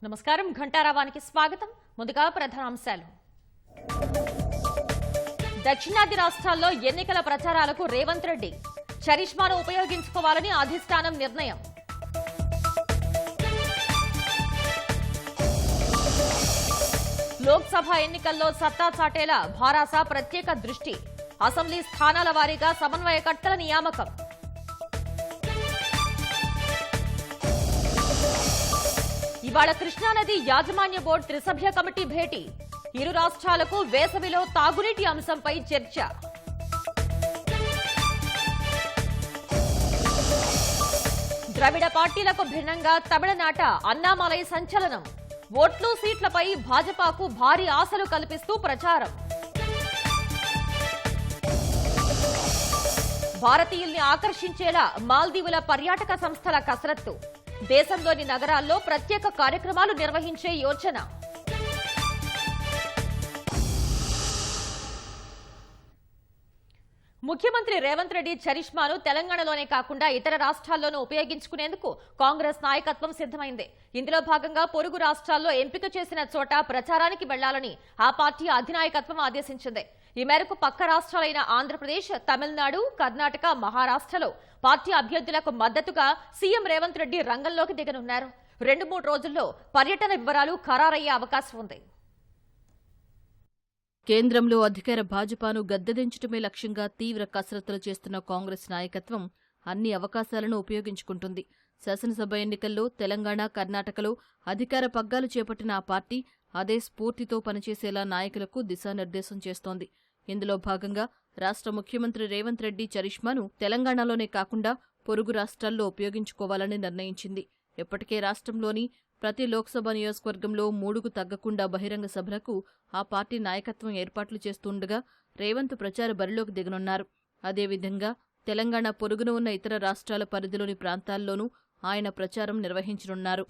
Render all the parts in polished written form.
నమస్కారం ఘంటారావానికి స్వాగతం. ముందుగా ప్రధానాంశాలు. దక్షిణాది రాష్ట్రాల్లో ఎన్నికల ప్రచారాలకు రేవంత్ రెడ్డి చరిష్మాను ఉపయోగించుకోవాలని అధిష్టానం నిర్ణయం. లోక్సభ ఎన్నికల్లో సత్తా చాటేలా భారాస ప్రత్యేక దృష్టి. అసెంబ్లీ స్థానాల వారీగా సమన్వయకర్తల నియామకం. ఇవాళ కృష్ణానది యాజమాన్య బోర్డు త్రిసభ్య కమిటీ భేటీ. ఇరు రాష్ట్రాలకు వేసవిలో తాగునీటి అంశంపై చర్చ. ద్రవిడ పార్టీలకు భిన్నంగా తమిళనాట అన్నామలై సంచలనం. ఓట్లు సీట్లపై భాజపాకు భారీ ఆశలు కల్పిస్తూ ప్రచారం. భారతీయుల్ని ఆకర్షించేలా మాల్దీవుల పర్యాటక సంస్థల కసరత్తు. దేశంలోని నగరాల్లో ప్రత్యేక కార్యక్రమాలు నిర్వహించే యోచన. ముఖ్యమంత్రి రేవంత్ రెడ్డి చరిష్మాను తెలంగాణలోనే కాకుండా ఇతర రాష్ట్రాల్లోనూ ఉపయోగించుకునేందుకు కాంగ్రెస్ నాయకత్వం సిద్ధమైంది. ఇందులో భాగంగా పొరుగు రాష్ట్రాల్లో ఎంపిక చేసిన చోట ప్రచారానికి వెళ్లాలని ఆ పార్టీ అధినాయకత్వం ఆదేశించింది. ఈ మేరకు పక్క రాష్ట్రాలైన ఆంధ్రప్రదేశ్, తమిళనాడు, కర్ణాటక, మహారాష్ట్రలో పార్టీ అభ్యర్థులకు మద్దతుగా సీఎం రేవంత్ రెడ్డి రంగంలోకి దిగనున్నారు. 2-3 రోజుల్లో పర్యటన వివరాలు ఖరారయ్యే అవకాశం ఉంది. కేంద్రంలో అధికార భాజపాను గద్దెదించడమే లక్ష్యంగా తీవ్ర కసరత్తులు చేస్తున్న కాంగ్రెస్ నాయకత్వం అన్ని అవకాశాలను ఉపయోగించుకుంటుంది. శాసనసభ ఎన్నికల్లో తెలంగాణ, కర్ణాటకలో అధికార పగ్గాలు చేపట్టిన ఆ పార్టీ అదే స్ఫూర్తితో పనిచేసేలా నాయకులకు దిశానిర్దేశం చేస్తోంది. ఇందులో భాగంగా రాష్ట్ర ముఖ్యమంత్రి రేవంత్ రెడ్డి చరిష్మాను తెలంగాణలోనే కాకుండా పొరుగు రాష్ట్రాల్లో ఉపయోగించుకోవాలని నిర్ణయించింది. ఇప్పటికే రాష్ట్రంలోని ప్రతి లోక్సభ నియోజకవర్గంలో 3కు తగ్గకుండా బహిరంగ సభలకు ఆ పార్టీ నాయకత్వం ఏర్పాట్లు చేస్తుండగా రేవంత్ ప్రచార బరిలోకి దిగనున్నారు. అదేవిధంగా తెలంగాణ పొరుగున ఉన్న ఇతర రాష్ట్రాల పరిధిలోని ప్రాంతాల్లోనూ ఆయన ప్రచారం నిర్వహించనున్నారు.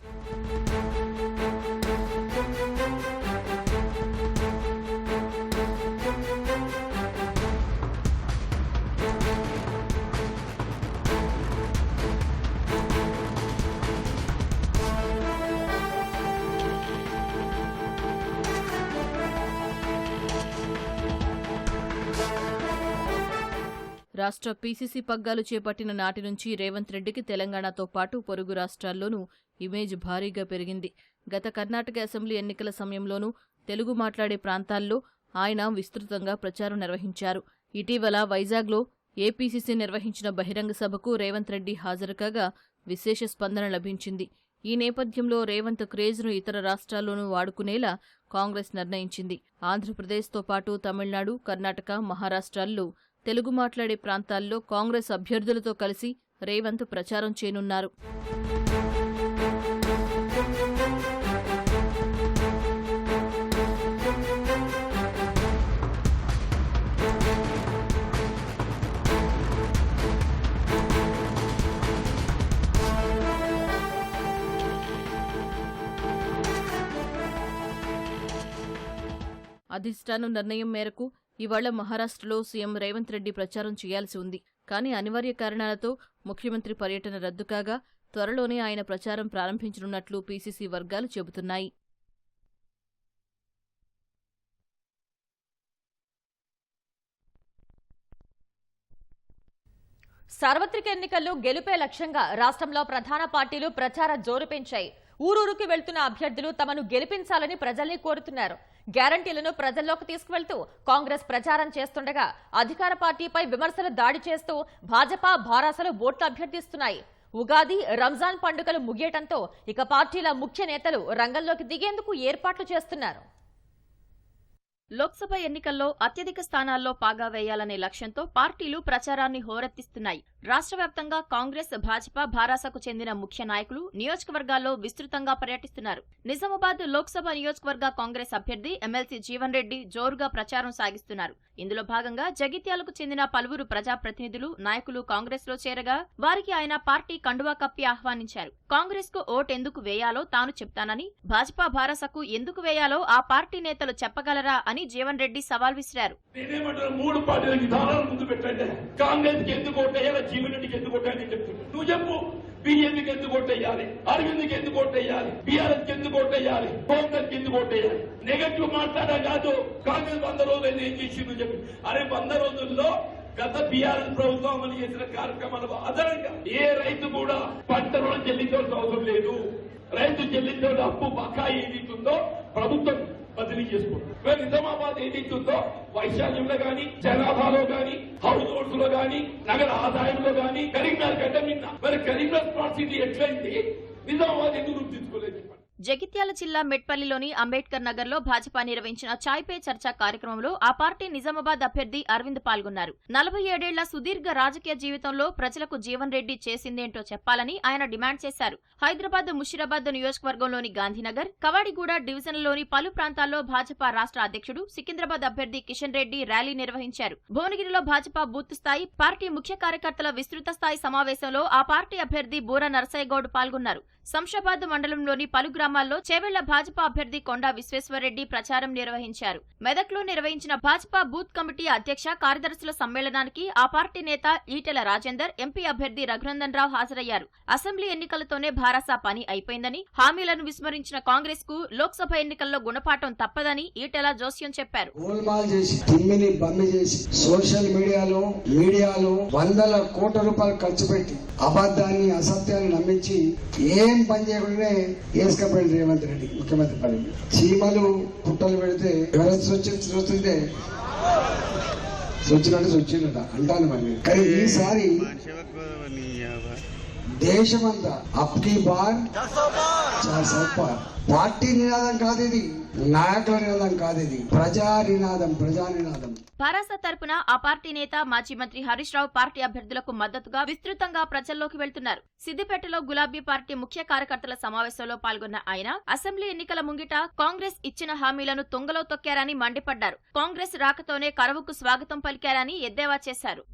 రాష్ట్ర పీసీసీ పగ్గాలు చేపట్టిన నాటి నుంచి రేవంత్ రెడ్డికి తెలంగాణతో పాటు పొరుగు రాష్ట్రాల్లోనూ ఇమేజ్ భారీగా పెరిగింది. గత కర్ణాటక అసెంబ్లీ ఎన్నికల సమయంలోనూ తెలుగు మాట్లాడే ప్రాంతాల్లో ఆయన విస్తృతంగా ప్రచారం నిర్వహించారు. ఇటీవల వైజాగ్లో ఏపీసీసీ నిర్వహించిన బహిరంగ సభకు రేవంత్ రెడ్డి హాజరు కాగా విశేష స్పందన లభించింది. ఈ నేపథ్యంలో రేవంత్ క్రేజ్ను ఇతర రాష్ట్రాల్లోనూ వాడుకునేలా కాంగ్రెస్ నిర్ణయించింది. ఆంధ్రప్రదేశ్తో పాటు తమిళనాడు, కర్ణాటక, మహారాష్ట్రాల్లో తెలుగు మాట్లాడే ప్రాంతాల్లో కాంగ్రెస్ అభ్యర్థులతో కలిసి రేవంత్ ప్రచారం చేయనున్నారు. అధిష్టానం నిర్ణయం మేరకు ఇవాళ మహారాష్ట్రలో సీఎం రేవంత్ రెడ్డి ప్రచారం చేయాల్సి ఉంది. కానీ అనివార్య కారణాలతో ముఖ్యమంత్రి పర్యటన రద్దు కాగా త్వరలోనే ఆయన ప్రచారం ప్రారంభించనున్నట్లు పీసీసీ వర్గాలు చెబుతున్నాయి. సార్వత్రిక ఎన్నికల్లో గెలుపే లక్ష్యంగా రాష్ట్రంలో ప్రధాన పార్టీలు ప్రచార జోరు పెంచాయి. ఊరూరుకి వెళ్తున్న అభ్యర్థులు తమను గెలిపించాలని ప్రజల్ని కోరుతున్నారు. గ్యారంటీలను ప్రజల్లోకి తీసుకువెళ్తూ కాంగ్రెస్ ప్రచారం చేస్తుండగా అధికార పార్టీపై విమర్శలు దాడి చేస్తూ భాజపా భారాసలు ఓట్లు అభ్యర్థిస్తున్నాయి. ఉగాది, రంజాన్ పండుగలు ముగియటంతో ఇక పార్టీల ముఖ్య నేతలు రంగంలోకి దిగేందుకు ఏర్పాట్లు చేస్తున్నారు. లోక్సభ ఎన్నికల్లో అత్యధిక స్థానాల్లో పాగా వేయాలనే లక్ష్యంతో పార్టీలు ప్రచారాన్ని హోరెత్తిస్తున్నాయి. రాష్ట్ర వ్యాప్తంగా కాంగ్రెస్, భాజపా భారాసకు చెందిన ముఖ్య నాయకులు నియోజకవర్గాల్లో విస్తృతంగా పర్యటిస్తున్నారు. నిజామాబాద్ లోక్సభ నియోజకవర్గ కాంగ్రెస్ అభ్యర్థి ఎమ్మెల్సీ జీవన్ రెడ్డి జోరుగా ప్రచారం సాగిస్తున్నారు. ఇందులో భాగంగా జగిత్యాలకు చెందిన పలువురు ప్రజాప్రతినిధులు, నాయకులు కాంగ్రెస్ లో చేరగా వారికి ఆయన పార్టీ కండువా కప్పి ఆహ్వానించారు. కాంగ్రెస్ కు ఓటెందుకు వేయాలో తాను చెప్తానని, భాజపా భారాసకు ఎందుకు వేయాలో ఆ పార్టీ నేతలు చెప్పగలరా అని జీవన్ రెడ్డి సవాల్ విసిరారు. మూడు పార్టీల విధానాలు ముందు పెట్టండి. కాంగ్రెస్ కి ఎందుకు ఓటేయాలో జీవన్ రెడ్డికి ఎందుకు ఓటేయాలని చెప్తున్నా. నువ్వు చెప్పు. బీజేపీకి ఎందుకు ఓటేయాలి, అరవింద్కి ఎందుకు ఓటేయాలి, బీఆర్ఎస్ కి ఎందుకు ఓటేయాలి, కాంగ్రెస్ కి ఎందుకు ఓటేయాలి. నెగటివ్ మాట్లాడా కాదు. కాంగ్రెస్ 100 రోజులు ఏం చేసిందని చెప్పి, అరే 100 రోజుల్లో గత బీఆర్ఎస్ ప్రభుత్వం అమలు చేసిన కార్యక్రమాలు అదనంగా ఏ రైతు కూడా పంట రుణం చెల్లించాల్సిన అవసరం లేదు. రైతు చెల్లించిన అప్పు బకాయి ఏదైతుందో ప్రభుత్వం బదిలీ చేసుకుంటుంది. నిజామాబాద్ ఏదైతుందో వైశాల్యంలో గాని, జనాభాలో గాని, హౌస్ హోల్డ్స్ లో గాని, నగర ఆదాయంలో గాని కరీంనగర్ గడ్డ మీద మరి కరీంనగర్ స్మార్ట్ సిటీ ఎట్లయింది, నిజామాబాద్ ఎందుకు గుర్తించుకోలేదు. జగిత్యాల జిల్లా మెట్పల్లిలోని అంబేద్కర్ నగర్ లో భాజపా నిర్వహించిన చాయ్ పే చర్చా కార్యక్రమంలో ఆ పార్టీ నిజామాబాద్ అభ్యర్థి అరవింద్ పాల్గొన్నారు. 47 ఏళ్ల సుదీర్ఘ రాజకీయ జీవితంలో ప్రజలకు జీవన్ రెడ్డి చేసిందేంటో చెప్పాలని ఆయన డిమాండ్ చేశారు. హైదరాబాద్ ముషీరాబాద్ నియోజకవర్గంలోని గాంధీనగర్, కవాడిగూడ డివిజన్లలోని పలు ప్రాంతాల్లో భాజపా రాష్ట్ర అధ్యక్షుడు, సికింద్రాబాద్ అభ్యర్థి కిషన్ రెడ్డి ర్యాలీ నిర్వహించారు. భువనగిరిలో భాజపా బూత్ స్థాయి, పార్టీ ముఖ్య కార్యకర్తల విస్తృత స్థాయి సమావేశంలో ఆ పార్టీ అభ్యర్థి బూర నరసయ్యగౌడ్ పాల్గొన్నారు. శంషాబాద్ మండలంలోని పలు గ్రామాల్లో చేవెళ్ల భాజపా అభ్యర్థి కొండా విశ్వేశ్వరరెడ్డి ప్రచారం నిర్వహించారు. మెదక్లో నిర్వహించిన భాజపా బూత్ కమిటీ అధ్యక్ష కార్యదర్శుల సమ్మేళనానికి ఆ పార్టీ నేత ఈటెల రాజేందర్, ఎంపీ అభ్యర్థి రఘునందన్ రావు హాజరయ్యారు. అసెంబ్లీ ఎన్నికలతోనే భారాసా పని అయిపోయిందని, హామీలను విస్మరించిన కాంగ్రెస్ కు లోక్సభ ఎన్నికల్లో గుణపాఠం తప్పదని ఈటెల జోస్యం చెప్పారు. సోషల్ మీడియాలో వందల కోట్ల రూపాయలు ఖర్చు పెట్టి అబద్ధాన్ని, అసత్యాన్ని నమ్మించి ఏం పని చేయకుండానే వేసుకపోయింది రేవంత్ రెడ్డి ముఖ్యమంత్రి పని. చీమలు పుట్టలు పెడితే ఎవరైనా సొచ్చిందంటే సొచ్చిందట అంటాను మరి. కానీ ఈసారి దేశమంతా అప్కి బార్ 400 పార్. పార్టీ నినాదం కాదు ఇది, నాయకుల నినాదం కాదు ఇది, ప్రజా నినాదం. భారాస తరపున ఆ పార్టీ నేత మాజీ మంత్రి హరీష్ రావు పార్టీ అభ్యర్థులకు మద్దతుగా విస్తృతంగా ప్రజల్లోకి వెళ్తున్నారు. సిద్దిపేటలో గులాబీ పార్టీ ముఖ్య కార్యకర్తల సమావేశంలో పాల్గొన్న ఆయన అసెంబ్లీ ఎన్నికల ముంగిట కాంగ్రెస్ ఇచ్చిన హామీలను తుంగలో తొక్కారని మండిపడ్డారు. కాంగ్రెస్ రాకతోనే కరువుకు స్వాగతం పలికారని ఎద్దేవా చేశారు.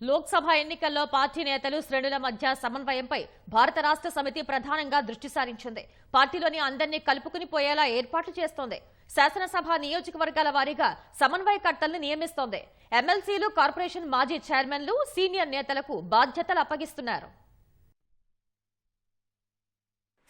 లోక్సభ ఎన్నికల్లో పార్టీ నేతలు, శ్రేణుల మధ్య సమన్వయంపై భారత రాష్ట్ర సమితి ప్రధానంగా దృష్టి సారించింది. పార్టీలోని అందరినీ కలుపుకుని పోయేలా ఏర్పాట్లు చేస్తోంది. శాసనసభ నియోజకవర్గాల వారీగా సమన్వయకర్తల్ని నియమిస్తోంది. ఎమ్మెల్సీలు, కార్పొరేషన్ మాజీ చైర్మన్లు, సీనియర్ నేతలకు బాధ్యతలు అప్పగిస్తున్నారు.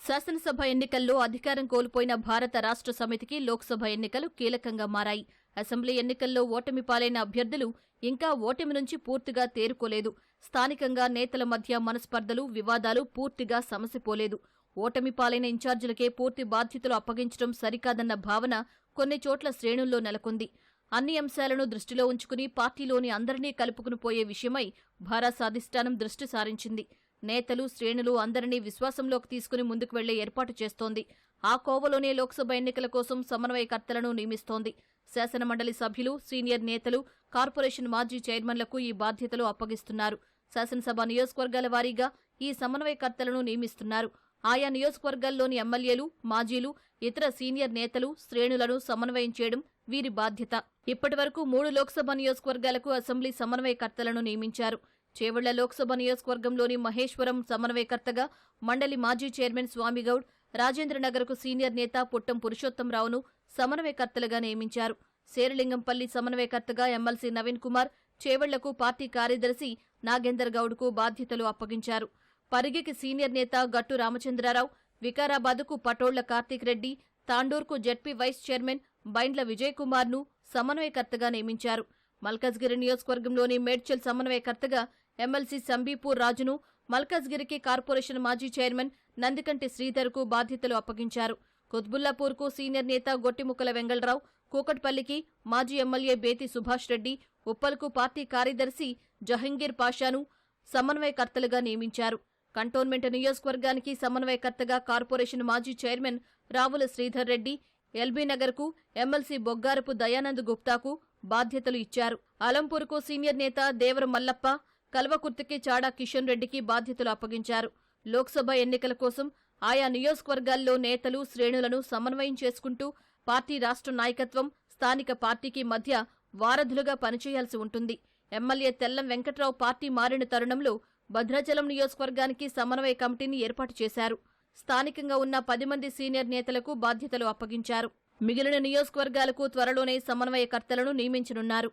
శాసనసభ ఎన్నికల్లో అధికారం కోల్పోయిన భారత రాష్ట్ర సమితికి లోక్సభ ఎన్నికలు కీలకంగా మారాయి. అసెంబ్లీ ఎన్నికల్లో ఓటమి పాలైన అభ్యర్థులు ఇంకా ఓటమి నుంచి పూర్తిగా తేరుకోలేదు. స్థానికంగా నేతల మధ్య మనస్పర్ధలు, వివాదాలు పూర్తిగా సమసిపోలేదు. ఓటమి పాలైన ఇన్ఛార్జీలకే పూర్తి బాధ్యతలు అప్పగించడం సరికాదన్న భావన కొన్ని చోట్ల శ్రేణుల్లో నెలకొంది. అన్ని అంశాలను దృష్టిలో ఉంచుకుని పార్టీలోని అందరినీ కలుపుకుని పోయే విషయమై భారాస అధిష్టానం దృష్టి సారించింది. నేతలు, శ్రేణులు అందరినీ విశ్వాసంలోకి తీసుకుని ముందుకు వెళ్లే ఏర్పాటు చేస్తోంది. ఆ కోవలోనే లోక్సభ ఎన్నికల కోసం సమన్వయకర్తలను నియమిస్తోంది. శాసనమండలి సభ్యులు, సీనియర్ నేతలు, కార్పొరేషన్ మాజీ చైర్మన్లకు ఈ బాధ్యతలు అప్పగిస్తున్నారు. శాసనసభ నియోజకవర్గాల వారీగా ఈ సమన్వయకర్తలను నియమిస్తున్నారు. ఆయా నియోజకవర్గాల్లోని ఎమ్మెల్యేలు, మాజీలు, ఇతర సీనియర్ నేతలు, శ్రేణులను సమన్వయం చేయడం వీరి బాధ్యత. ఇప్పటివరకు 3 లోక్సభ నియోజకవర్గాలకు అసెంబ్లీ సమన్వయకర్తలను నియమించారు. చేవెళ్ల లోక్సభ నియోజకవర్గంలోని మహేశ్వరం సమన్వయకర్తగా మండలి మాజీ చైర్మన్ స్వామిగౌడ్, రాజేంద్రనగర్కు సీనియర్ నేత పుట్టం పురుషోత్తంరావును సమన్వయకర్తలుగా నియమించారు. శేరిలింగంపల్లి సమన్వయకర్తగా ఎమ్మెల్సీ నవీన్ కుమార్, చేవెళ్లకు పార్టీ కార్యదర్శి నాగేందర్ గౌడ్కు బాధ్యతలు అప్పగించారు. పరిగికి సీనియర్ నేత గట్టు రామచంద్రరావు, వికారాబాద్కు పటోళ్ల కార్తీక్ రెడ్డి, తాండూర్కు ZP vice chairman Baindla Vijay కుమార్ను సమన్వయకర్తగా నియమించారు. మల్కజ్గిరి నియోజకవర్గంలోని మేడ్చల్ సమన్వయకర్తగా ఎమ్మెల్సీ సంబీపూర్ రాజును, మల్కజ్గిరికి కార్పొరేషన్ మాజీ చైర్మన్ నందికంటి శ్రీధర్కు బాధ్యతలు అప్పగించారు. కుత్బుల్లాపూర్కు సీనియర్ నేత గొట్టిముక్కల వెంగళరావు, కూకట్పల్లికి మాజీ ఎమ్మెల్యే బేతి సుభాష్ రెడ్డి, ఉప్పల్కు పార్టీ కార్యదర్శి జహంగీర్ పాషాను సమన్వయకర్తలుగా నియమించారు. కంటోన్మెంట్ నియోజకవర్గానికి సమన్వయకర్తగా కార్పొరేషన్ మాజీ చైర్మన్ రావుల శ్రీధర్ రెడ్డి, ఎల్బీనగర్కు ఎమ్మెల్సీ బొగ్గారపు దయానంద్ గుప్తాకు బాధ్యతలు ఇచ్చారు. అలంపూర్కు సీనియర్ నేత దేవర మల్లప్ప, కల్వకుర్తికి చాడా కిషన్ రెడ్డికి బాధ్యతలు అప్పగించారు. లోక్సభ ఎన్నికల కోసం ఆయా నియోజకవర్గాల్లో నేతలు, శ్రేణులను సమన్వయం చేసుకుంటూ పార్టీ రాష్ట్ర నాయకత్వం, స్థానిక పార్టీకి మధ్య వారధులుగా పనిచేయాల్సి ఉంటుంది. ఎమ్మెల్యే తెల్లం వెంకట్రావు పార్టీ మారిన తరుణంలో భద్రాచలం నియోజకవర్గానికి సమన్వయ కమిటీని ఏర్పాటు చేశారు. స్థానికంగా ఉన్న 10 మంది సీనియర్ నేతలకు బాధ్యతలు అప్పగించారు. మిగిలిన నియోజకవర్గాలకు త్వరలోనే సమన్వయకర్తలను నియమించనున్నారు.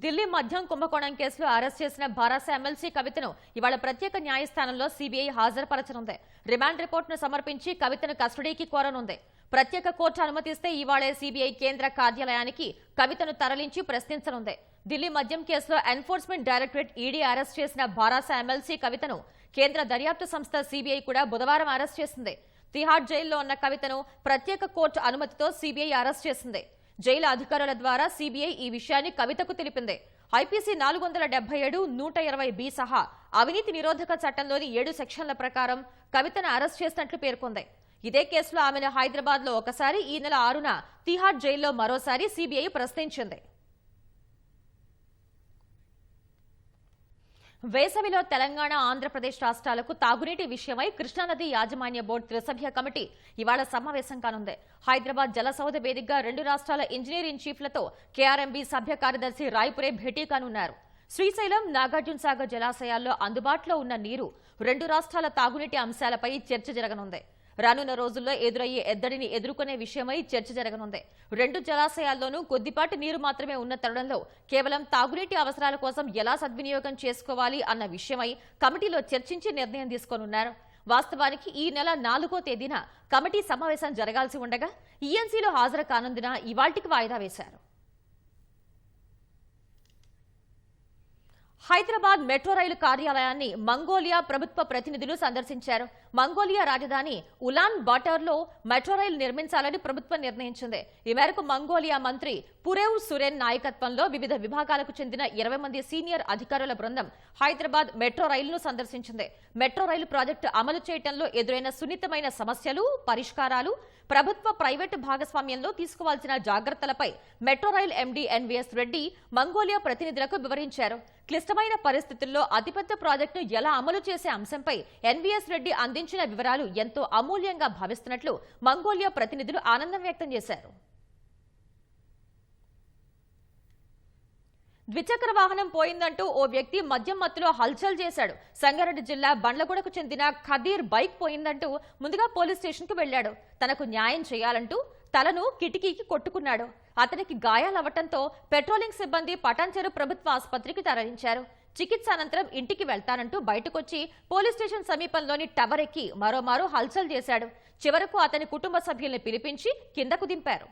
ఢిల్లీ మద్యం కుంభకోణం కేసులో అరెస్ట్ చేసిన భారాస ఎమ్మెల్సీ కవితను ఇవాళ ప్రత్యేక న్యాయస్థానంలో సీబీఐ హాజరుపరచనుంది. రిమాండ్ రిపోర్టును సమర్పించి కవితను కస్టడీకి కోరనుంది. ప్రత్యేక కోర్టు అనుమతిస్తే ఇవాళే సీబీఐ కేంద్ర కార్యాలయానికి కవితను తరలించి ప్రశ్నించనుంది. ఢిల్లీ మద్యం కేసులో ఎన్ఫోర్స్మెంట్ డైరెక్టరేట్ ఈడీ అరెస్ట్ చేసిన భారాస ఎమ్మెల్సీ కవితను కేంద్ర దర్యాప్తు సంస్థ సీబీఐ కూడా బుధవారం అరెస్ట్ చేసింది. తిహార్ జైల్లో ఉన్న కవితను ప్రత్యేక కోర్టు అనుమతితో సీబీఐ అరెస్ట్ చేసింది. జైలు అధికారుల ద్వారా సీబీఐ ఈ విషయాన్ని కవితకు తెలిపింది. ఐపీసీ 477, 120B సహా అవినీతి నిరోధక చట్టంలోని 7 సెక్షన్ల ప్రకారం కవితను అరెస్ట్ చేసినట్లు పేర్కొంది. ఇదే కేసులో ఆమెను హైదరాబాద్ లో ఒకసారి, ఈ నెల 6న తిహార్ జైల్లో మరోసారి సీబీఐ ప్రశ్నించింది. వేసవిలో తెలంగాణ, ఆంధ్రప్రదేశ్ రాష్ట్రాలకు తాగునీటి విషయమై కృష్ణానది యాజమాన్య బోర్డు త్రిసభ్య కమిటీ ఇవాళ సమావేశం కానుంది. హైదరాబాద్ జలసౌధ వేదికగా 2 రాష్ట్రాల ఇంజనీరింగ్ చీఫ్లతో కేఆర్ఎంబీ సభ్య కార్యదర్శి రాయ్పురే భేటీ కానున్నారు. శ్రీశైలం, నాగార్జున సాగర్ జలాశయాల్లో అందుబాటులో ఉన్న నీరు, 2 రాష్ట్రాల తాగునీటి అంశాలపై చర్చ జరగనుంది. రానున్న రోజుల్లో ఎదురయ్యే ఎద్దడిని ఎదుర్కొనే విషయమై చర్చ జరగనుంది. 2 జలాశయాల్లోనూ కొద్దిపాటి నీరు మాత్రమే ఉన్న తరుణంలో కేవలం తాగునీటి అవసరాల కోసం ఎలా సద్వినియోగం చేసుకోవాలి అన్న విషయమై కమిటీలో చర్చించి నిర్ణయం తీసుకోనున్నారు. వాస్తవానికి ఈ నెల 4వ తేదీన కమిటీ సమావేశం జరగాల్సి ఉండగా ఈఎన్సీలో హాజరు కానందున ఇవాళ్టికి వాయిదా వేశారు. హైదరాబాద్ మెట్రో రైలు కార్యాలయాన్ని మంగోలియా ప్రభుత్వ ప్రతినిధులు సందర్శించారు. మంగోలియా రాజధాని ఉలాన్ బాటర్లో మెట్రో రైలు నిర్మించాలని ప్రభుత్వం నిర్ణయించింది. ఈ మేరకు మంగోలియా మంత్రి పురేవ్ సురెన్ నాయకత్వంలో వివిధ విభాగాలకు చెందిన 20 మంది సీనియర్ అధికారుల బృందం హైదరాబాద్ మెట్రో రైలును సందర్శించింది. మెట్రో రైలు ప్రాజెక్టు అమలు చేయడంలో ఎదురైన సున్నితమైన సమస్యలు, పరిష్కారాలు, ప్రభుత్వ ప్రైవేటు భాగస్వామ్యంలో తీసుకోవాల్సిన జాగ్రత్తలపై metro rail MD NVS Reddy Mongolia ప్రతినిధులకు వివరించారు. క్లిష్టమైన పరిస్థితుల్లో అతిపెద్ద ప్రాజెక్టును ఎలా అమలు చేసే అంశంపై ఎన్వీఎస్ రెడ్డి అందించిన వివరాలు ఎంతో అమూల్యంగా భావిస్తున్నట్లు మంగోలియా ప్రతినిధులు ఆనందం వ్యక్తం చేశారు. ద్విచక్ర వాహనం పోయిందంటూ ఓ వ్యక్తి మద్యం మత్తులో హల్చల్ చేశాడు. సంగారెడ్డి జిల్లా బండ్లగూడకు చెందిన ఖదీర్ బైక్ పోయిందంటూ ముందుగా పోలీస్ స్టేషన్కు వెళ్లాడు. తనకు న్యాయం చేయాలంటూ తలను కిటికీకి కొట్టుకున్నాడు. అతనికి గాయాలవ్వటంతో పెట్రోలింగ్ సిబ్బంది పటాన్చెరు ప్రభుత్వ ఆసుపత్రికి తరలించారు. చికిత్స అనంతరం ఇంటికి వెళ్తానంటూ బయటకొచ్చి పోలీస్ స్టేషన్ సమీపంలోని టవర్ ఎక్కి మరోమారు హల్చల్ చేశాడు. చివరకు అతని కుటుంబ సభ్యుల్ని పిలిపించి కిందకు దింపారు.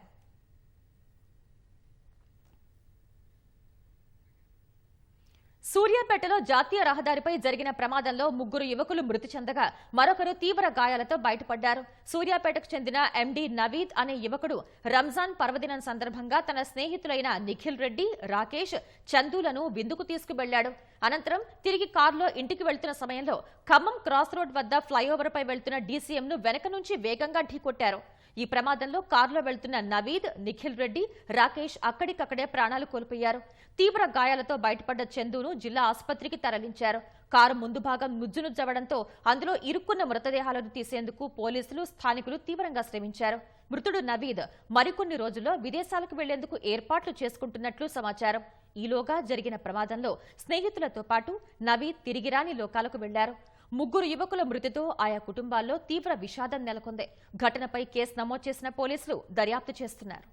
సూర్యాపేటలో జాతీయ రహదారిపై జరిగిన ప్రమాదంలో 3 యువకులు మృతి చెందగా మరొకరు తీవ్ర గాయాలతో బయటపడ్డారు. సూర్యాపేటకు చెందిన ఎండీ నవీద్ అనే యువకుడు రంజాన్ పర్వదినం సందర్భంగా తన స్నేహితులైన నిఖిల్ రెడ్డి, రాకేష్, చందులను విందుకు తీసుకువెళ్లాడు. అనంతరం తిరిగి కారులో ఇంటికి వెళ్తున్న సమయంలో ఖమ్మం క్రాస్ రోడ్ వద్ద ఫ్లైఓవర్ పై వెళ్తున్న డీసీఎంను వెనక నుంచి వేగంగా ఢీకొట్టారు. ఈ ప్రమాదంలో కారులో వెళ్తున్న నవీద్, నిఖిల్ రెడ్డి, రాకేష్ అక్కడికక్కడే ప్రాణాలు కోల్పోయారు. తీవ్ర గాయాలతో బయటపడ్డ చందును జిల్లా ఆసుపత్రికి తరలించారు. కారు ముందు భాగం నుజ్జునుజ్జవడంతో అందులో ఇరుక్కున్న మృతదేహాలను తీసేందుకు పోలీసులు, స్థానికులు తీవ్రంగా శ్రమించారు. మృతుడు నవీద్ మరికొన్ని రోజుల్లో విదేశాలకు వెళ్లేందుకు ఏర్పాట్లు చేసుకుంటున్నట్లు సమాచారం. ఈలోగా జరిగిన ప్రమాదంలో స్నేహితులతో పాటు నవీద్ తిరిగిరాని లోకాలకు వెళ్లారు. 3 యువకుల మృతితో ఆయా కుటుంబాల్లో తీవ్ర విషాదం నెలకొంది. ఘటనపై కేసు నమోదు చేసిన పోలీసులు దర్యాప్తు చేస్తున్నారు.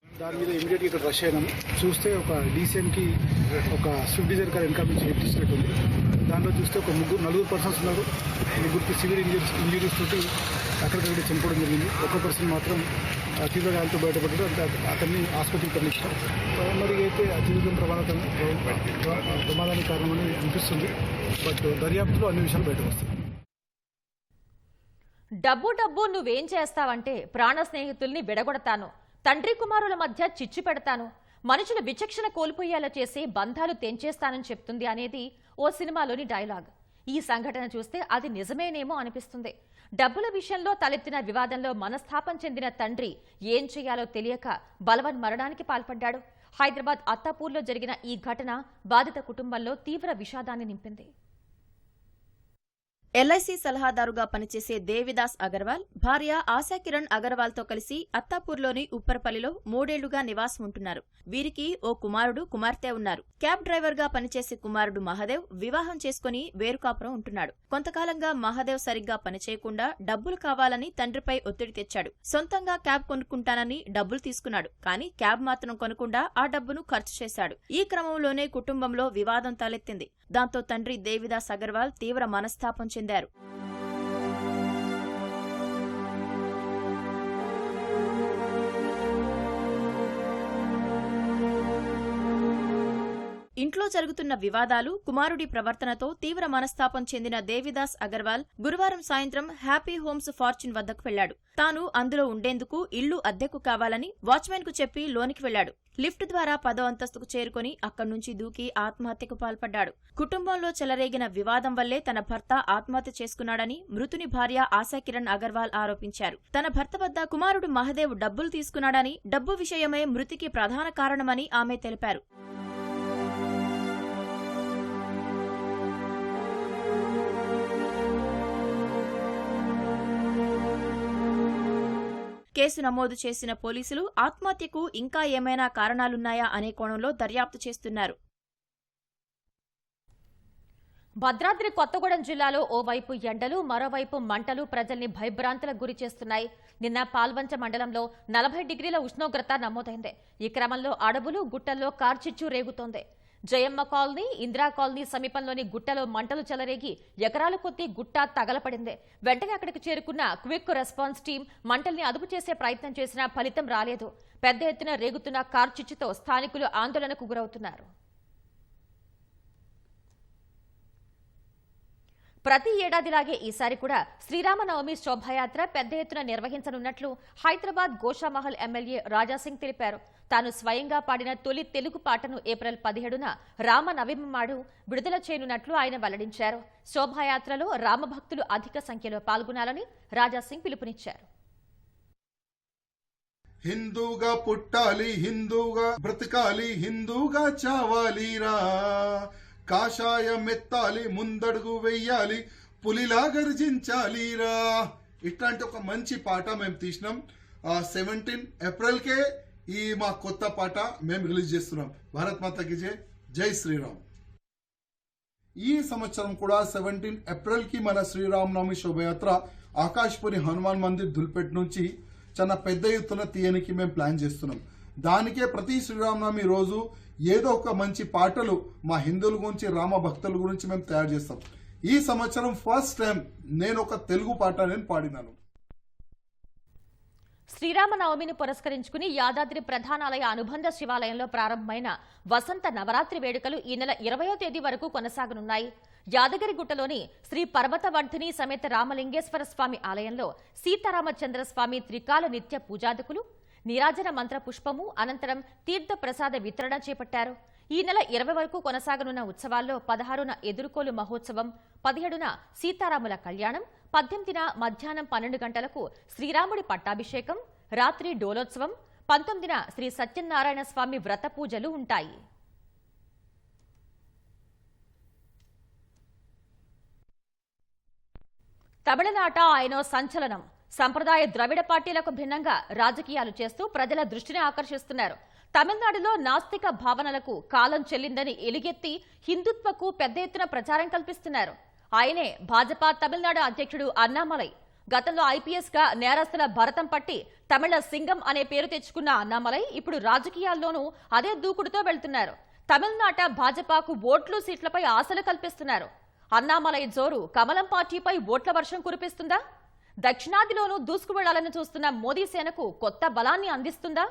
దాని మీద ఇమీడియట్గా ఇక్కడ రష్ అయినాము. చూస్తే ఒక డీసీఎంకి ఒక స్విఫ్ట్ డిజైర్ కార్ వెనకాల నుంచి హిట్ ఇచ్చినట్టుంది. దాంట్లో చూస్తే ఒక 4 పర్సన్స్ ఉన్నారు. 3కి సివిల్ ఇంజరీస్ తోటి అక్కడికక్కడ చనిపోవడం జరిగింది. ఒక పర్సన్ మాత్రం తీవ్ర గాయాలతో బయటపడ్డాడు. అంటే అతన్ని ఆసుపత్రికి తరలించాం. మరి అయితే జీవితం ప్రమాదానికి కారణమని అనిపిస్తుంది. బట్ దర్యాప్తులో అన్ని విషయాలు బయటకు వస్తాయి. డబ్బు నువ్వేం చేస్తావంటే ప్రాణ స్నేహితుల్ని విడగొడతాను, తండ్రి కుమారుల మధ్య చిచ్చు పెడతాను, మనుషుల విచక్షణ కోల్పోయేలా చేసి బంధాలు తెంచేస్తానని చెప్తుంది అనేది ఓ సినిమాలోని డైలాగ్. ఈ సంఘటన చూస్తే అది నిజమేనేమో అనిపిస్తుంది. డబ్బుల విషయంలో తలెత్తిన వివాదంలో మనస్తాపం చెందిన తండ్రి ఏం చేయాలో తెలియక బలవన్ మరణానికి పాల్పడ్డాడు. హైదరాబాద్ అత్తాపూర్లో జరిగిన ఈ ఘటన బాధిత కుటుంబంలో తీవ్ర విషాదాన్ని నింపింది. ఎల్ఐసి సలహాదారుగా పనిచేసే దేవిదాస్ అగర్వాల్ భార్య ఆశాకిరణ్ అగర్వాల్తో కలిసి అత్తాపూర్లోని ఉప్పరపల్లిలో 3 ఏళ్లుగా నివాసం ఉంటున్నారు. వీరికి ఓ కుమారుడు, కుమార్తె ఉన్నారు. క్యాబ్ డ్రైవర్గా పనిచేసే కుమారుడు మహదేవ్ వివాహం చేసుకుని వేరుకాపురం ఉంటున్నాడు. కొంతకాలంగా మహదేవ్ సరిగ్గా పనిచేయకుండా డబ్బులు కావాలని తండ్రిపై ఒత్తిడి తెచ్చాడు. సొంతంగా క్యాబ్ కొనుక్కుంటానని డబ్బులు తీసుకున్నాడు. కానీ క్యాబ్ మాత్రం కొనకుండా ఆ డబ్బును ఖర్చు చేశాడు. ఈ క్రమంలోనే కుటుంబంలో వివాదం తలెత్తింది. దాంతో తండ్రి దేవిదాస్ అగర్వాల్ తీవ్ర మనస్తాపం చెందారు. ఇంట్లో జరుగుతున్న వివాదాలు, కుమారుడి ప్రవర్తనతో తీవ్ర మనస్తాపం చెందిన దేవిదాస్ అగర్వాల్ గురువారం సాయంత్రం హ్యాపీ హోమ్స్ ఫార్చ్యూన్ వద్దకు వెళ్లాడు. తాను అందులో ఉండేందుకు ఇల్లు అద్దెకు కావాలని వాచ్మెన్ కు చెప్పి లోనికి వెళ్లాడు. లిఫ్ట్ ద్వారా 10వ అంతస్తుకు చేరుకుని అక్కడి నుంచి దూకి ఆత్మహత్యకు పాల్పడ్డాడు. కుటుంబంలో చెలరేగిన వివాదం వల్లే తన భర్త ఆత్మహత్య చేసుకున్నాడని మృతుని భార్య ఆశాకిరణ్ అగర్వాల్ ఆరోపించారు. తన భర్త వద్ద కుమారుడు మహదేవ్ డబ్బులు తీసుకున్నాడని, డబ్బు విషయమే మృతికి ప్రధాన కారణమని ఆమె తెలిపారు. కేసు నమోదు చేసిన పోలీసులు ఆత్మహత్యకు ఇంకా ఏమైనా కారణాలున్నాయా అనే కోణంలో దర్యాప్తు చేస్తున్నారు. భద్రాద్రి కొత్తగూడెం జిల్లాలో ఓవైపు ఎండలు, మరోవైపు మంటలు ప్రజల్ని భయభ్రాంతులకు గురి చేస్తున్నాయి. నిన్న పాల్వంచ మండలంలో 40 డిగ్రీల ఉష్ణోగ్రత నమోదైంది. ఈ క్రమంలో అడవులు, గుట్టల్లో కార్చిచ్చు రేగుతోంది. జయమ్మ కాలనీ, ఇందిరా కాలనీ సమీపంలోని గుట్టలో మంటలు చెలరేగి ఎకరాల కొద్దీ గుట్ట తగలపడింది. వెంటనే అక్కడికి చేరుకున్న క్విక్ రెస్పాన్స్ టీం మంటల్ని అదుపు చేసే ప్రయత్నం చేసినా ఫలితం రాలేదు. పెద్ద ఎత్తున రేగుతున్న కార్చిచ్చుతో స్థానికులు ఆందోళనకు గురవుతున్నారు. ప్రతి ఏడాదిలాగే ఈసారి కూడా శ్రీరామనవమి శోభాయాత్ర పెద్ద ఎత్తున నిర్వహించనున్నట్లు హైదరాబాద్ గోషామహల్ ఎమ్మెల్యే రాజాసింగ్ తెలిపారు. తాను స్వయంగా పాడిన తొలి తెలుగు పాటను ఏప్రిల్ 17న రామనవమి నాడు విడుదల చేయనున్నట్లు ఆయన వెల్లడించారు. శోభాయాత్రలో రామభక్తులు అధిక సంఖ్యలో పాల్గొనాలని రాజాసింగ్ పిలుపునిచ్చారు. హిందూగా పుట్టాలి, హిందూగా బ్రతకాలి, హిందూగా చావాలిరా, కాషాయం ఎత్తాలి, ముందడుగు వెయ్యాలి, పులిలా గర్జించాలిరా. ఇట్లాంటి ఒక మంచి పాట మేము తీసినాం. 17 ఏప్రిల్కే ఈ మా కొత్త పాట మేము రిలీజ్ చేస్తున్నాం. భారత్ మాతాకి జై, జై శ్రీరామ్. ఈ సంవత్సరం కూడా 17 ఏప్రిల్కి మన శ్రీరామనవమి శోభయాత్ర ఆకాశపురి హనుమాన్ మందిర్ దుల్పేట్ నుంచి చాలా పెద్ద ఎత్తున తీయనికి మేము ప్లాన్ చేస్తున్నాం. దానికే ప్రతి శ్రీరామనవమి రోజు ఏదో ఒక మంచి పాటలు మా హిందువుల గురించి, రామ భక్తుల గురించి మేము తయారు చేస్తాం. ఈ సంవత్సరం ఫస్ట్ టైం నేను ఒక తెలుగు పాట నేను పాడినాను. శ్రీరామనవమిని పురస్కరించుకుని యాదాద్రి ప్రధానాలయ అనుబంధ శివాలయంలో ప్రారంభమైన వసంత నవరాత్రి వేడుకలు ఈ నెల 20వ తేదీ వరకు కొనసాగనున్నాయి. యాదగిరిగుట్టలోని శ్రీ పర్వతవర్ధిని సమేత రామలింగేశ్వర స్వామి ఆలయంలో సీతారామచంద్ర స్వామి త్రికాల నిత్య పూజాదికులు నీరాజన మంత్ర పుష్పము అనంతరం తీర్థ ప్రసాద వితరణ చేపట్టారు. ఈ నెల 20 వరకు కొనసాగనున్న ఉత్సవాల్లో 16న ఎదుర్కోలు మహోత్సవం, 17న సీతారాముల కళ్యాణం, 18న మధ్యాహ్నం 12 గంటలకు శ్రీరాముడి పట్టాభిషేకం, రాత్రి డోలోత్సవం, 19న శ్రీ సత్యనారాయణ స్వామి వ్రత పూజలు ఉంటాయి. తమిళనాట ఆయనో సంచలనం. సంప్రదాయ ద్రవిడ పార్టీలకు భిన్నంగా రాజకీయాలు చేస్తూ ప్రజల దృష్టిని ఆకర్షిస్తున్నారు. తమిళనాడులో నాస్తిక భావనలకు కాలం చెల్లిందని ఎలుగెత్తి హిందుత్వకు పెద్ద ఎత్తున ప్రచారం కల్పిస్తున్నారు. ఆయనే భాజపా తమిళనాడు అధ్యక్షుడు అన్నామలై. గతంలో ఐపీఎస్ గా నేరస్తుల భరతం పట్టి తమిళ సింగం అనే పేరు తెచ్చుకున్న అన్నామలై ఇప్పుడు రాజకీయాల్లోనూ అదే దూకుడుతో వెళ్తున్నారు. తమిళనాట భాజపాకు ఓట్లు, సీట్లపై ఆశలు కల్పిస్తున్నారు. అన్నామలై జోరు కమలం పార్టీపై ఓట్ల వర్షం కురిపిస్తుందా? దక్షిణాదిలోనూ దూసుకు వెళ్లాలని చూస్తున్న మోదీ సేనకు కొత్త బలాన్ని అందిస్తుందా?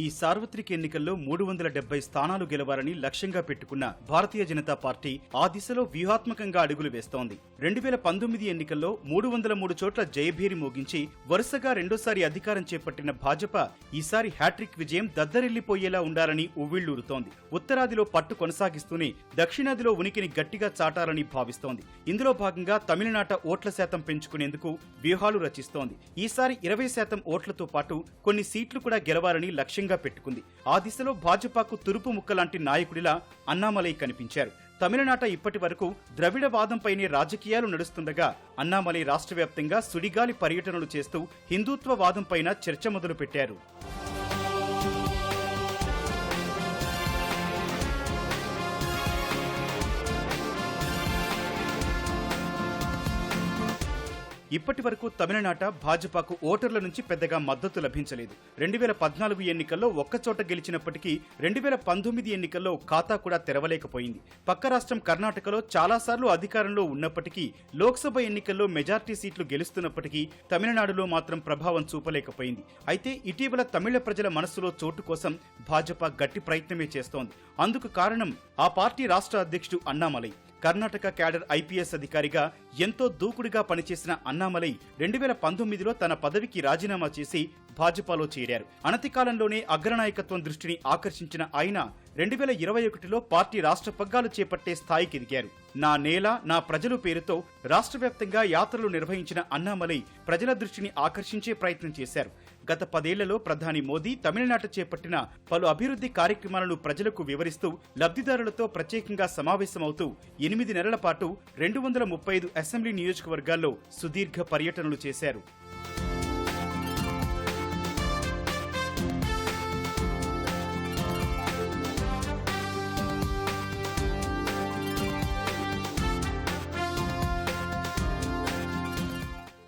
ఈ సార్వత్రిక ఎన్నికల్లో 370 స్థానాలు గెలవాలని లక్ష్యంగా పెట్టుకున్న భారతీయ జనతా పార్టీ ఆ దిశలో వ్యూహాత్మకంగా అడుగులు వేస్తోంది. 2019 ఎన్నికల్లో 303 చోట్ల జయభేరి మోగించి వరుసగా రెండోసారి అధికారం చేపట్టిన భాజపా ఈసారి హ్యాట్రిక్ విజయం దద్దరిల్లిపోయేలా ఉండాలని ఉవ్విళ్లూరుతోంది. ఉత్తరాదిలో పట్టు కొనసాగిస్తూనే దక్షిణాదిలో ఉనికిని గట్టిగా చాటాలని భావిస్తోంది. ఇందులో భాగంగా తమిళనాట ఓట్ల శాతం పెంచుకునేందుకు వ్యూహాలు రచిస్తోంది. ఈసారి 20% ఓట్లతో పాటు కొన్ని సీట్లు కూడా గెలవాలని లక్ష్యం పెట్టుకుంది. ఆ దిశలో భాజపాకు తురుపు ముక్క లాంటి నాయకుడిలా అన్నామలై కనిపించారు. తమిళనాట ఇప్పటి వరకు ద్రవిడవాదంపైనే రాజకీయాలు నడుస్తుండగా అన్నామలై రాష్ట్ర వ్యాప్తంగా సుడిగాలి పర్యటనలు చేస్తూ హిందుత్వవాదంపైన చర్చ మొదలుపెట్టారు. ఇప్పటి వరకు తమిళనాట భాజపాకు ఓటర్ల నుంచి పెద్దగా మద్దతు లభించలేదు. 2014 ఎన్నికల్లో ఒక్కచోట గెలిచినప్పటికీ 2019 ఎన్నికల్లో ఖాతా కూడా తెరవలేకపోయింది. పక్క రాష్ట్రం కర్ణాటకలో చాలాసార్లు అధికారంలో ఉన్నప్పటికీ లోక్సభ ఎన్నికల్లో మెజార్టీ సీట్లు గెలుస్తున్నప్పటికీ తమిళనాడులో మాత్రం ప్రభావం చూపలేకపోయింది. అయితే ఇటీవల తమిళ ప్రజల మనస్సులో చోటు కోసం భాజపా గట్టి ప్రయత్నమే చేస్తోంది. అందుకు కారణం ఆ పార్టీ రాష్ట్ర అధ్యక్షుడు అన్నామలై. కర్ణాటక క్యాడర్ ఐపీఎస్ అధికారిగా ఎంతో దూకుడుగా పనిచేసిన అన్నామలై 2019లో తన పదవికి రాజీనామా చేసి భాజపాలో చేరారు. అనతి కాలంలోనే అగ్రనాయకత్వం దృష్టిని ఆకర్షించిన ఆయన 2021లో పార్టీ రాష్ట్ర పగ్గాలు చేపట్టే స్థాయికి ఎదిగారు. నా నేల నా ప్రజలు పేరుతో రాష్ట్ర వ్యాప్తంగా యాత్రలు నిర్వహించిన అన్నామలై ప్రజల దృష్టిని ఆకర్షించే ప్రయత్నం చేశారు. గత 10 ఏళ్లలో ప్రధాని మోదీ తమిళనాట చేపట్టిన పలు అభివృద్ధి కార్యక్రమాలను ప్రజలకు వివరిస్తూ లబ్ధిదారులతో ప్రత్యేకంగా సమావేశమవుతూ 8 నెలల పాటు 235 అసెంబ్లీ నియోజకవర్గాల్లో సుదీర్ఘ పర్యటనలు చేశారు.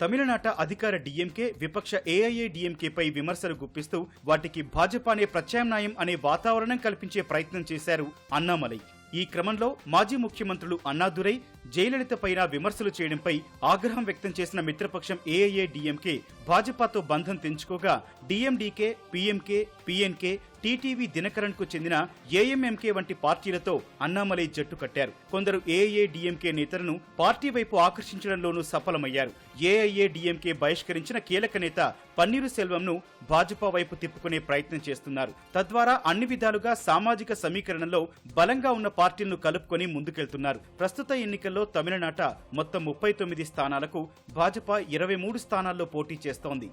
తమిళనాట అధికార డీఎంకే విపక్ష ఏఐఏడీఎంకేపై విమర్శలు గుప్పిస్తూ వాటికి భాజపానే ప్రత్యామ్నాయం అనే వాతావరణం కల్పించే ప్రయత్నం చేశారు అన్నామలై. ఈ క్రమంలో మాజీ ముఖ్యమంత్రులు అన్నాదురై, జయలలితపైన విమర్శలు చేయడంపై ఆగ్రహం వ్యక్తం చేసిన మిత్రపక్షం ఏఐఏడీఎంకే భాజపాతో బంధం తెంచుకోగా డీఎండీకే, పీఎంకే, పీఎన్కే, టీటీవీ దినకరన్ కు చెందిన ఏఎంఎంకే వంటి పార్టీలతో అన్నామలై జట్టు కట్టారు. కొందరు ఏఐఏడీఎంకే నేతలను పార్టీ వైపు ఆకర్షించడంలోనూ సఫలమయ్యారు. ఏఐఏడీఎంకే బహిష్కరించిన కీలక నేత పన్నీరు సెల్వంను భాజపా వైపు తిప్పుకునే ప్రయత్నం చేస్తున్నారు. తద్వారా అన్ని విధాలుగా సామాజిక సమీకరణలో బలంగా ఉన్న పార్టీలను కలుపుకొని ముందుకెళ్తున్నారు. ప్రస్తుత ఎన్నికల్లో తమిళనాట మొత్తం 39 స్థానాలకు భాజపా 23 స్థానాల్లో పోటీ చేస్తోంది.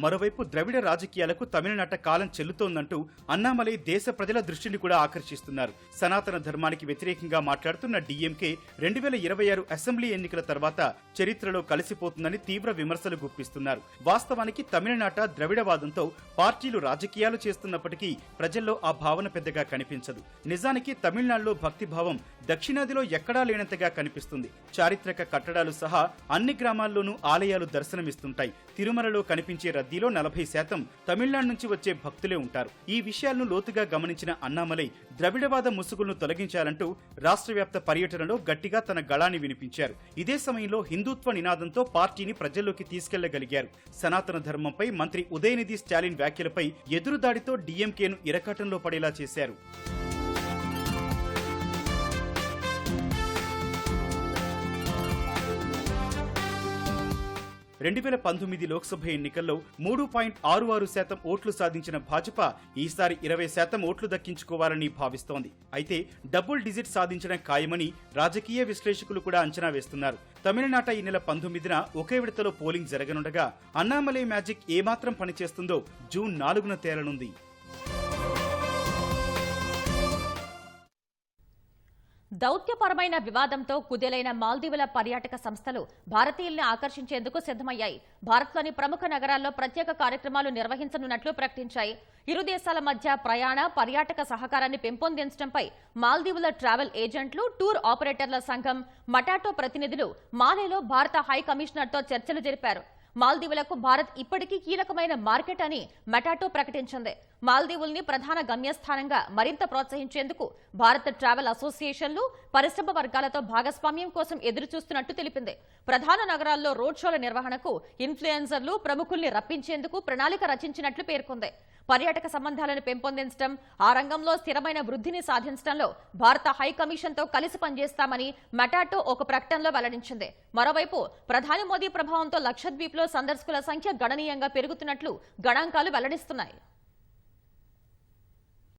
మరోవైపు ద్రవిడ రాజకీయాలకు తమిళనాట కాలం చెల్లుతోందంటూ అన్నామలై దేశ ప్రజల దృష్టిని కూడా ఆకర్షిస్తున్నారు. సనాతన ధర్మానికి వ్యతిరేకంగా మాట్లాడుతున్న డీఎంకే 2026 అసెంబ్లీ ఎన్నికల తర్వాత చరిత్రలో కలిసిపోతుందని తీవ్ర విమర్శలు గుప్పిస్తున్నారు. వాస్తవానికి తమిళనాట ద్రవిడవాదంతో పార్టీలు రాజకీయాలు చేస్తున్నప్పటికీ ప్రజల్లో ఆ భావన పెద్దగా కనిపించదు. నిజానికి తమిళనాడులో భక్తిభావం దక్షిణాదిలో ఎక్కడా లేనంతగా కనిపిస్తుంది. చారిత్రక కట్టడాలు సహా అన్ని గ్రామాల్లోనూ ఆలయాలు దర్శనమిస్తుంటాయి. తిరుమలలో కనిపించే రద్దీలో 40% తమిళనాడు నుంచి వచ్చే భక్తులే ఉంటారు. ఈ విషయాలను లోతుగా గమనించిన అన్నామలై ద్రవిడవాద ముసుగులను తొలగించాలంటూ రాష్ట్ర వ్యాప్త పర్యటనలో గట్టిగా తన గళాన్ని వినిపించారు. ఇదే సమయంలో హిందుత్వ నినాదంతో పార్టీని ప్రజల్లోకి తీసుకెళ్లగలిగారు. సనాతన ధర్మంపై మంత్రి ఉదయనిధి స్టాలిన్ వ్యాఖ్యలపై ఎదురుదాడితో డీఎంకేను ఇరకాటంలో పడేలా చేశారు. 2019 లోక్సభ ఎన్నికల్లో 3.66% ఓట్లు సాధించిన భాజపా ఈసారి 20% ఓట్లు దక్కించుకోవాలని భావిస్తోంది. అయితే డబుల్ డిజిట్ సాధించడం ఖాయమని రాజకీయ విశ్లేషకులు కూడా అంచనా వేస్తున్నారు. తమిళనాట ఈ నెల 19న ఒకే విడతలో పోలింగ్ జరగనుండగా అన్నామలై మ్యాజిక్ ఏమాత్రం పనిచేస్తుందో జూన్ 4న తేలనుంది. దౌత్యపరమైన వివాదంతో కుదేలైన మాల్దీవుల పర్యాటక సంస్థలు భారతీయుల్ని ఆకర్షించేందుకు సిద్ధమయ్యాయి. భారత్లోని ప్రముఖ నగరాల్లో ప్రత్యేక కార్యక్రమాలు నిర్వహించనున్నట్లు ప్రకటించాయి. ఇరు దేశాల మధ్య ప్రయాణ పర్యాటక సహకారాన్ని పెంపొందించడంపై మాల్దీవుల ట్రావెల్ ఏజెంట్లు, టూర్ ఆపరేటర్ల సంఘం, మటాటో ప్రతినిధులు మాలేలో భారత హై కమిషనర్తో చర్చలు జరిపారు. మాల్దీవులకు భారత్ ఇప్పటికీ కీలకమైన మార్కెట్ అని మటాటో ప్రకటించింది. మాల్దీవుల్ని ప్రధాన గమ్యస్థానంగా మరింత ప్రోత్సహించేందుకు భారత ట్రావెల్ అసోసియేషన్లు, పరిశ్రమ వర్గాలతో భాగస్వామ్యం కోసం ఎదురుచూస్తున్నట్టు తెలిపింది. ప్రధాన నగరాల్లో రోడ్ షోల నిర్వహణకు ఇన్ఫ్లుయెన్సర్లు, ప్రముఖుల్ని రప్పించేందుకు ప్రణాళిక రచించినట్లు పేర్కొంది. పర్యాటక సంబంధాలను పెంపొందించడం, ఆ రంగంలో స్థిరమైన వృద్ధిని సాధించడంలో భారత హై కమిషన్తో కలిసి పనిచేస్తామని మటాటో ఒక ప్రకటనలో వెల్లడించింది. మరోవైపు ప్రధాని మోదీ ప్రభావంతో లక్షద్వీప్లో సందర్శకుల సంఖ్య గణనీయంగా పెరుగుతున్నట్లు గణాంకాలు వెల్లడిస్తున్నాయి.